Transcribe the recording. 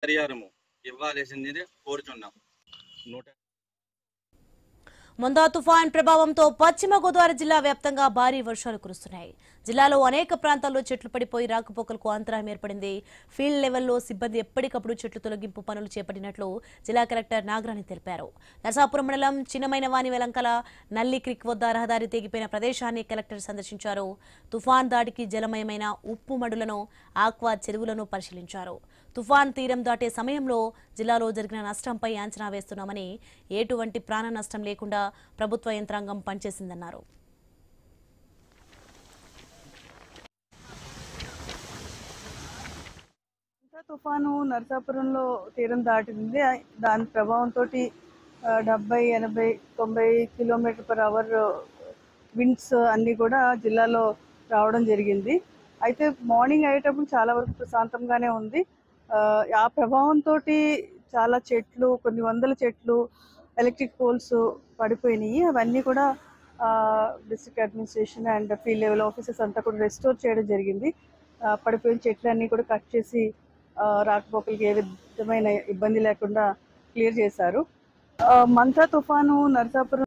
పరిహారము ఇవ్వాల్సింది కోరుచున్నాం. మొందా తుఫాన్ ప్రభావంతో పశ్చిమ గోదావరి జిల్లా వ్యాప్తంగా భారీ వర్షాలు కురుస్తున్నాయి. జిల్లాలో అనేక ప్రాంతాల్లో చెట్లు పడిపోయి రాకపోకలకు అంతరాయం ఏర్పడింది. ఫీల్డ్ లెవెల్లో సిబ్బంది ఎప్పటికప్పుడు చెట్లు తొలగింపు పనులు చేపట్టినట్లు జిల్లా కలెక్టర్ నాగరాణి తెలిపారు. నరసాపురం మండలం చిన్నమైనవాని వెలంకల నల్లి క్రిక్ వద్ద రహదారి తెగిపోయిన ప్రదేశాన్ని కలెక్టర్ సందర్శించారు. తుఫాన్ దాడికి జలమయమైన ఉప్పు మడులను, ఆక్వా చెరువులను పరిశీలించారు. తుఫాన్ తీరం దాటే సమయంలో జిల్లాలో జరిగిన నష్టంపై అంచనా వేస్తున్నామని, ఎటువంటి ప్రాణ నష్టం లేకుండా ప్రభుత్వ యంత్రాంగం పనిచేసిందన్నారు. తుఫాను నరసాపురంలో తీరం దాటింది. దాని ప్రభావంతో 70, 80, 90 km/h విండ్స్ అన్నీ కూడా జిల్లాలో రావడం జరిగింది. అయితే మార్నింగ్ అయ్యేటప్పుడు చాలా వరకు ప్రశాంతంగానే ఉంది. ఆ ప్రభావంతో చాలా చెట్లు, కొన్ని వందల చెట్లు, ఎలక్ట్రిక్ పోల్స్ పడిపోయినాయి. అవన్నీ కూడా district administration and field level officers అంతా కూడా రెస్టోర్ చేయడం జరిగింది. పడిపోయిన చెట్లన్నీ కూడా కట్ చేసి రాకపోకలకి ఏ విధమైన ఇబ్బంది లేకుండా క్లియర్ చేశారు. మంతా తుఫాను నరసాపురం